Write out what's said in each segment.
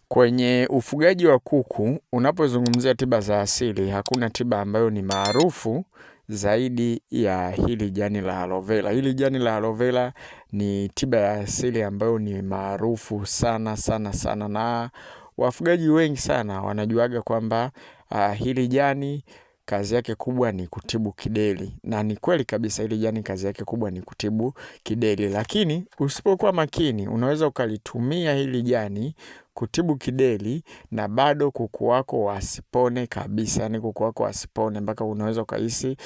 Kwenye ufugaji wa kuku, unapozungumzia tiba za asili, hakuna tiba ambayo ni maarufu zaidi ya hili jani la aloe vera. Hili jani la aloe vera ni tiba ya asili ambayo ni maarufu sana sana sana, na wafugaji wengi sana wanajuaga kwamba hili jani kazi yake kubwa ni kutibu kideri, na ni kweli kabisa, hili jani kazi yake kubwa ni kutibu kideri. Lakini usipokuwa makini, unaweza ukalitumia hili jani kutibu kideri na bado kuku wako wasipone kabisa. Yani kuku wako wasipone mpaka unaweza ukahisi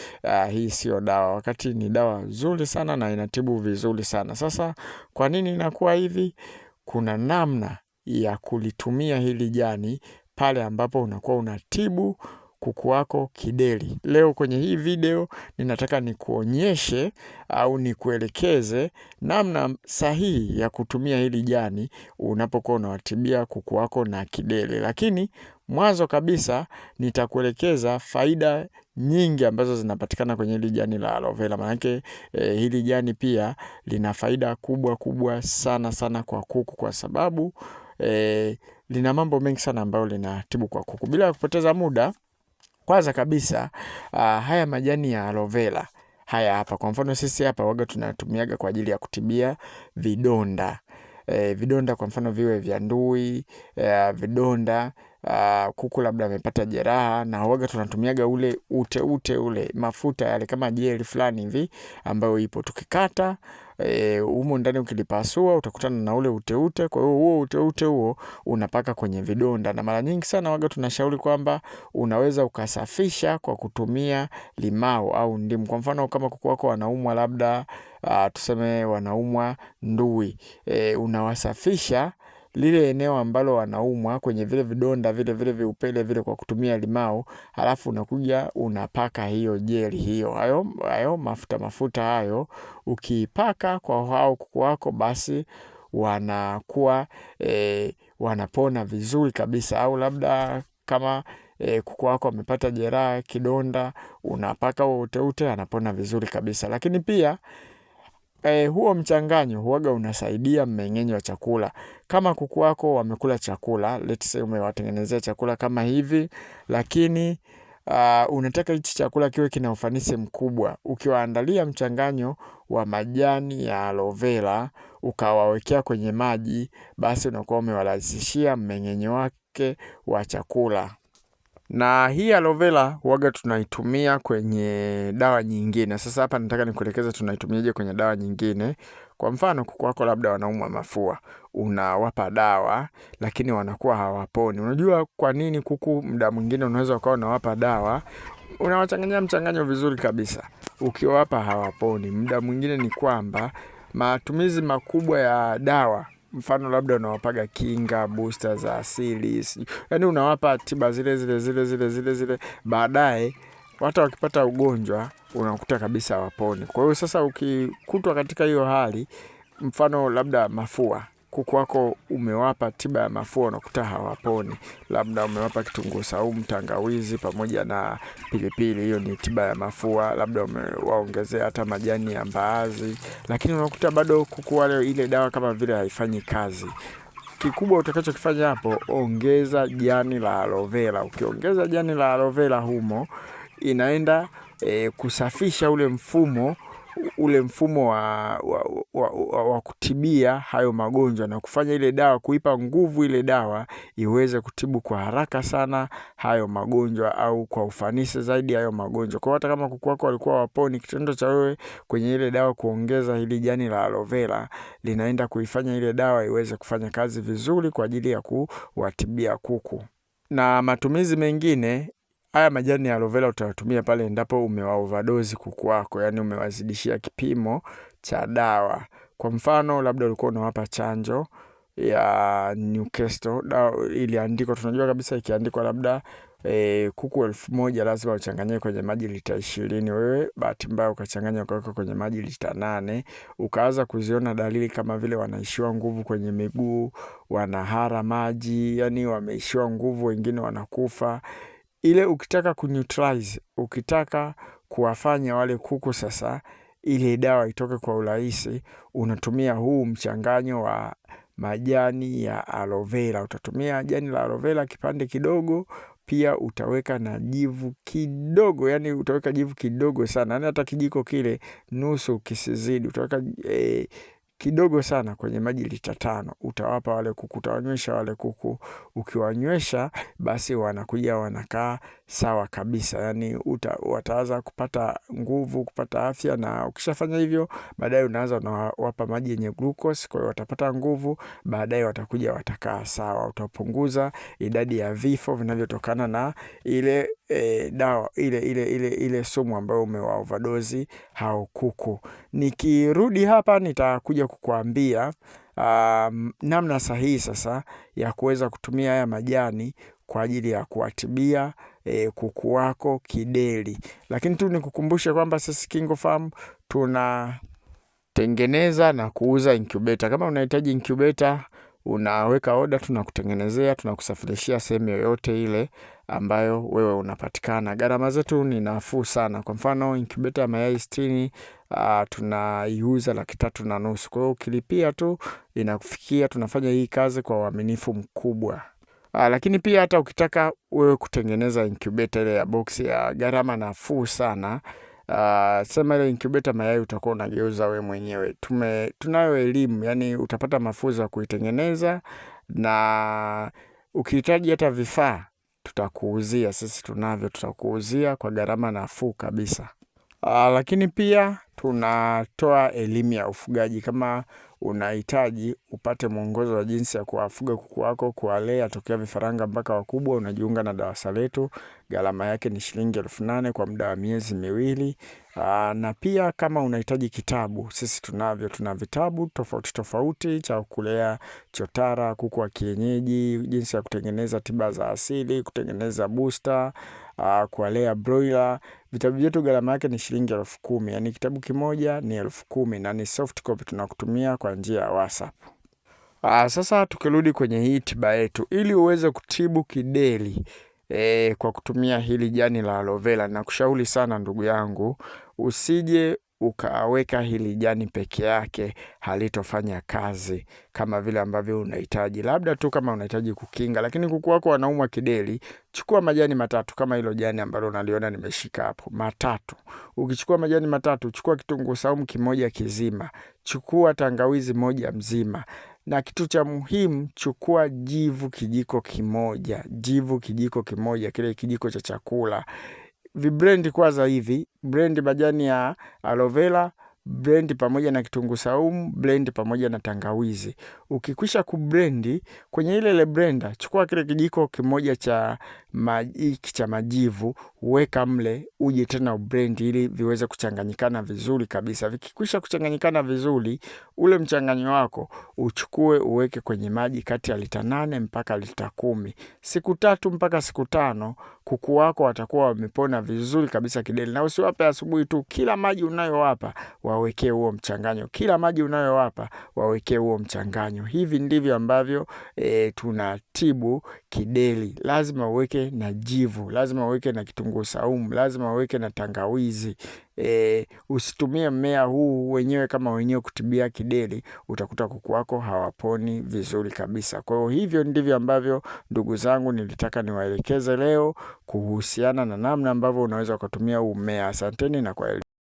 hii sio dawa, wakati ni dawa nzuri sana na inatibu vizuri sana. Sasa kwa nini inakuwa hivi? Kuna namna ya kulitumia hili jani pale ambapo unakuwa unatibu kuku wako kideri. Leo kwenye hii video ninataka nikuonyeshe au nikuelekeze namna sahihi ya kutumia hili jani unapokuwa unawatibia kuku wako na kideri. Lakini mwanzo kabisa nitakuelekeza faida nyingi ambazo zinapatikana kwenye hili jani la aloe vera. Maanake hili jani pia lina faida kubwa kubwa sana sana kwa kuku, kwa sababu lina mambo mengi sana ambayo linatibu kwa kuku. Bila kupoteza muda, kwanza kabisa haya majani ya aloe vera haya hapa, kwa mfano sisi hapa waga tunatumiaga kwa ajili ya kutibia vidonda. Vidonda kwa mfano viwe vya ndui, vidonda kuku labda amepata jeraha, na waga tunatumiaga ule ute ule mafuta yale kama jeli fulani hivi ambayo ipo, tukikata humo ndani ukilipasua utakutana na ule ute. Kwa hiyo huo ute huo unapaka kwenye vidonda, na mara nyingi sana waga tunashauri kwamba unaweza ukasafisha kwa kutumia limao au ndimu. Kwa mfano kama kuku wako wanaumwa labda tuseme wanaumwa ndui, unawasafisha lile eneo ambalo wanaumwa kwenye vile vidonda vile viupele vile kwa kutumia limao, halafu unakuja unapaka hiyo jeli hiyo, hayo mafuta hayo ukipaka kwa hao kuku wako, basi wanakuwa wanapona vizuri kabisa. Au labda kama kuku wako amepata jeraha kidonda, unapaka huo ute anapona vizuri kabisa. Lakini pia huo mchanganyo huwaga unasaidia mmeng'enyo wa chakula. Kama kuku wako wamekula chakula, let's say umewatengenezea chakula kama hivi, lakini unataka hichi chakula kiwe kina ufanisi mkubwa, ukiwaandalia mchanganyo wa majani ya aloe vera ukawawekea kwenye maji, basi unakuwa umewarahisishia mmeng'enyo wake wa chakula. Na hii aloe vera huwaga tunaitumia kwenye dawa nyingine. Sasa hapa nataka nikuelekeze tunaitumiaje kwenye dawa nyingine. Kwa mfano kuku wako labda wanaumwa mafua, unawapa dawa lakini wanakuwa hawaponi. Unajua kwa nini kuku muda mwingine unaweza ukawa unawapa dawa, unawachanganyia mchanganyo vizuri kabisa, ukiwapa hawaponi? Muda mwingine ni kwamba matumizi makubwa ya dawa, mfano labda unawapaga kinga, booster za asili, yani unawapa tiba zile, baadaye hata wakipata ugonjwa unakuta kabisa hawaponi. Kwa hiyo sasa ukikutwa katika hiyo hali, mfano labda mafua, kuku wako umewapa tiba ya mafua unakuta hawaponi, labda umewapa kitunguu saumu, tangawizi pamoja na pilipili, hiyo ni tiba ya mafua, labda umewaongezea hata majani ya mbaazi, lakini unakuta bado kuku wale ile dawa kama vile haifanyi kazi. Kikubwa utakachokifanya hapo, ongeza jani la aloe vera. Ukiongeza jani la aloe vera humo, inaenda kusafisha ule mfumo wa kutibia hayo magonjwa, na kufanya ile dawa, kuipa nguvu ile dawa iweze kutibu kwa haraka sana hayo magonjwa, au kwa ufanisi zaidi hayo magonjwa. Kwa hata kama kuku wako walikuwa waponi, kitendo cha wewe kwenye ile dawa kuongeza hili jani la aloe vera linaenda kuifanya ile dawa iweze kufanya kazi vizuri kwa ajili ya kuwatibia kuku. Na matumizi mengine, haya majani ya aloe vera utatumia pale endapo umewaoverdose kuku wako, yani umewazidishia kipimo cha dawa. Kwa mfano labda ulikuwa unawapa chanjo ya Newcastle, dawa iliandikwa, tunajua kabisa ikiandikwa labda kuku 1000 lazima uchanganye kwenye maji lita 20. Wewe bahati mbaya ukachanganya ukaweka kwenye maji lita 8, ukaanza kuziona dalili kama vile wanaishiwa nguvu kwenye miguu, wanahara maji, yani wameishiwa nguvu, wengine wanakufa. Ile ukitaka kuneutralize, ukitaka kuwafanya wale kuku sasa ile dawa itoke kwa urahisi, unatumia huu mchanganyo wa majani ya aloe vera. Utatumia jani la aloe vera kipande kidogo, pia utaweka na jivu kidogo, yani utaweka jivu kidogo sana, yani hata kijiko kile nusu kisizidi, utaweka kidogo sana kwenye maji lita 5. Utawapa wale kuku, utawanywesha wale kuku. Ukiwanywesha basi wanakuja wanakaa sawa kabisa, yani wataanza kupata nguvu, kupata afya. Na ukishafanya hivyo, baadaye unaanza unawapa maji yenye glucose, kwa hiyo watapata nguvu, baadaye watakuja watakaa sawa. Utapunguza idadi ya vifo vinavyotokana na ile dawa ile sumu ambayo umewa overdose hao kuku. Nikirudi hapa nitakuja kukuambia namna sahihi sasa ya kuweza kutumia haya majani kwa ajili ya kuwatibia kuku wako kideri. Lakini tu nikukumbushe kwamba sisi KingoFarm tunatengeneza na kuuza incubator. Kama unahitaji incubator, unaweka order, tunakutengenezea, tunakusafirishia sehemu yoyote ile ambayo wewe unapatikana. Gharama zetu ni nafuu sana. Kwa mfano incubator ya mayai 60 tunaiuza 3,500. Kwa hiyo ukilipia tu inakufikia. Tunafanya hii kazi kwa uaminifu mkubwa. Lakini pia hata ukitaka wewe kutengeneza incubator ile ya box ya gharama nafuu sana, sema ile incubator mayai utakuwa unageuza wewe mwenyewe. Tunayo elimu, yani utapata mafunzo ya kuitengeneza, na ukihitaji hata vifaa tutakuuzia. Sisi tunavyo, tutakuuzia kwa gharama nafuu kabisa. Lakini pia tunatoa elimu ya ufugaji. Kama unahitaji upate mwongozo wa jinsi ya kuwafuga kuku wako, kuwalea tokea vifaranga mpaka wakubwa, unajiunga na darasa letu. Gharama yake ni shilingi 8,000 kwa muda wa miezi 2. Na pia kama unahitaji kitabu, sisi tunavyo. Tuna vitabu tofauti tofauti, cha kulea chotara, kuku wa kienyeji, jinsi ya kutengeneza tiba za asili, kutengeneza booster, kuwalea broiler. Vitabu vyetu gharama yake ni shilingi 10,000. Yani kitabu kimoja ni 10,000 na ni soft copy, tunakutumia kwa njia ya WhatsApp. Sasa tukirudi kwenye hii tiba yetu, ili uweze kutibu kideri kwa kutumia hili jani la aloe vera, na kushauri sana ndugu yangu, usije ukaweka hili jani peke yake, halitofanya kazi kama vile ambavyo unahitaji. Labda tu kama unahitaji kukinga, lakini kuku wako wanaumwa kideri, chukua majani 3 kama hilo jani ambalo unaliona nimeshika hapo, 3. Ukichukua majani 3, chukua kitunguu saumu kimoja kizima, chukua tangawizi moja mzima, na kitu cha muhimu, chukua jivu kijiko kimoja. Jivu kijiko kimoja, kile kijiko cha chakula. Vibrendi kwanza hivi, blend majani ya aloe vera, blend pamoja na kitunguu saumu, blend pamoja na tangawizi. Ukikwisha kublendi, kwenye ile blender, chukua kile kijiko kimoja cha majivu, weka mle, uje tena blend ili viweze kuchanganyikana vizuri kabisa. Vikikwisha kuchanganyikana vizuri, ule mchanganyo wako uchukue uweke kwenye maji kati ya lita 8 mpaka lita 10. Siku 3 mpaka siku 5, kuku wako watakuwa wamepona vizuri kabisa kideri. Na usiwape asubuhi tu, kila maji unayowapa wawekee huo mchanganyo. Kila maji unayowapa wawekee huo mchanganyo. Hivi ndivyo ambavyo tunatibu kideri. Lazima uweke na jivu, lazima uweke na kitunguu saumu, lazima uweke na tangawizi. Usitumie mmea huu wenyewe kama wenyewe kutibia kideri, utakuta kuku wako hawaponi vizuri kabisa. Kwa hiyo hivyo ndivyo ambavyo ndugu zangu nilitaka niwaelekeze leo kuhusiana na namna ambavyo unaweza kutumia huu mmea. Asanteni na kwaheri.